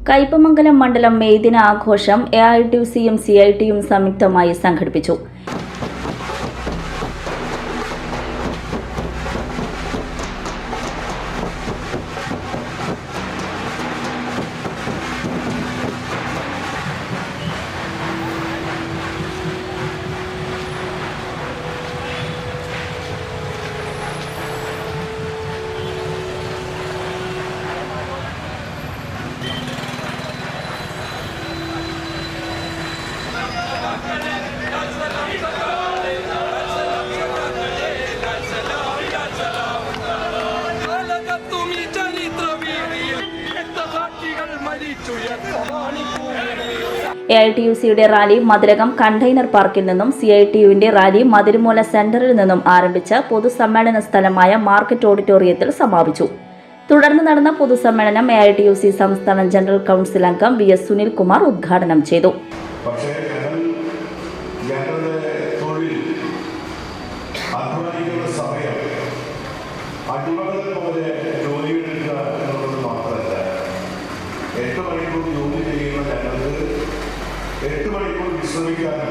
കയ്പമംഗലം മണ്ഡലം മെയ്ദിന ആഘോഷം AITUCയും CITയും സംയുക്തമായി സംഘടിപ്പിച്ചു. AITUCയുടെ റാലി മതിലകം കണ്ടെയ്നർ പാർക്കിൽ നിന്നും CITUവിന്റെ റാലി മതിരുമൂല സെന്ററിൽ നിന്നും ആരംഭിച്ച് പൊതുസമ്മേളന സ്ഥലമായ മാർക്കറ്റ് ഓഡിറ്റോറിയത്തിൽ സമാപിച്ചു. തുടർന്ന് നടന്ന പൊതുസമ്മേളനം AITUC സംസ്ഥാന ജനറൽ കൗൺസിൽ അംഗം VS സുനിൽകുമാർ ഉദ്ഘാടനം ചെയ്തു. വിശ്രമിക്കാനും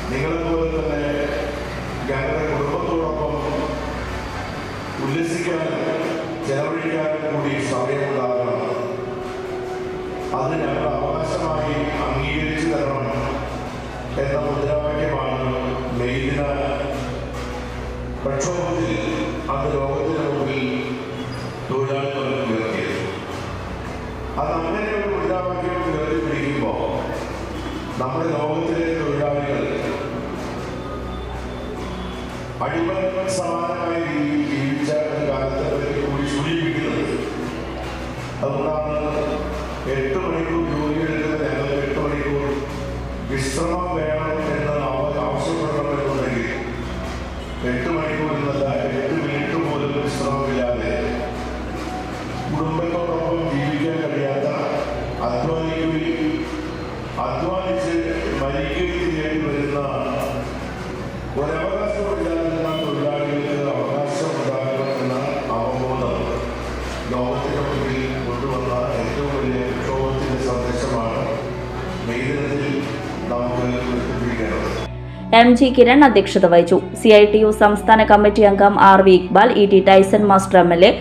നിങ്ങളെപ്പോലെ തന്നെ ഞങ്ങളുടെ കുടുംബത്തോടൊപ്പം ഉല്ലസിക്കാനും ചെലവഴിക്കാനും കൂടി സമയമുണ്ടാകണം. അത് ഞങ്ങളുടെ അവകാശമായി അംഗീകരിച്ചു തരണം എന്ന മുദ്രാവാക്യമാണ് മെയ്ദിന പ്രക്ഷോഭത്തിൽ അന്ന് ലോകത്തിന് മുമ്പിൽ തൊഴിലാളികൾ ഉയർത്തിയത്. അത് അങ്ങനെ ഒരു മുദ്രാവാക്യം ഉയർത്തിപ്പിടിക്കുമ്പോൾ നമ്മുടെ ലോകത്തിലെ തൊഴിലാളികൾ അടിമ സമാനമായ രീതിയിൽ ജീവിച്ച ഒരു കാലത്തെ പറ്റി കൂടി സൂചിപ്പിക്കുന്നത്. അതുകൊണ്ടാണ് 8 മണിക്കൂർ ജോലി എടുക്കുന്നത് ഞങ്ങൾ 8 മണിക്കൂർ വിശ്രമം വേണം എന്ന് ആവശ്യപ്പെടണമെന്നുണ്ടെങ്കിൽ 8 മണിക്കൂർ എന്നല്ല 8 മിനിറ്റ് പോലും വിശ്രമമില്ലാതെ കുടുംബത്തോടൊപ്പം ജീവിക്കാൻ കഴിയാത്ത അധ്വാനിച്ച് മരിക്കുകയും വരുന്ന ഒരവകാശമില്ലാതിരുന്ന തൊഴിലാളികൾക്ക് അവകാശമുണ്ടാകണമെന്ന അവബോധം ലോകത്തിന് മുന്നിൽ കൊണ്ടുവന്ന ഏറ്റവും വലിയ വിക്ഷോഭത്തിന്റെ സന്ദേശമാണ് മെയ്ദിനത്തിൽ നമുക്ക് ഉയർത്തിപ്പിടിക്കേണ്ടത്. MG കിരൺ അധ്യക്ഷത വഹിച്ചു. CITU സംസ്ഥാന കമ്മിറ്റി അംഗം RV Iqbal, ET Tyson master MLA,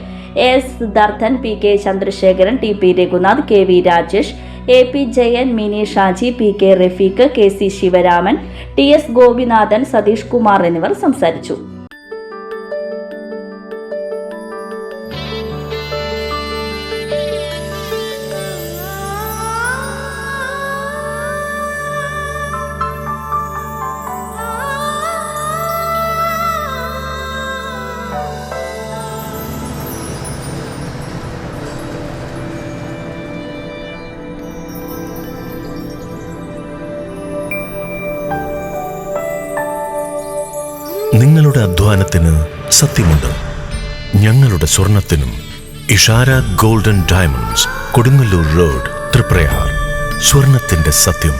AS Siddharthan, PK Chandrasekharan, TP Raghunath, KV Rajesh, AP Jayan, Mini Shaji, PK Rafeeq, KC Sivaraman, TS Gopinathan, Satheesh Kumar എന്നിവർ സംസാരിച്ചു. നിങ്ങളുടെ അധ്വാനത്തിന് സത്യമുണ്ട്. ഞങ്ങളുടെ സ്വർണത്തിനും. Ishara golden diamonds, Kodungallur road, Triprayar. സ്വർണത്തിന്റെ സത്യം.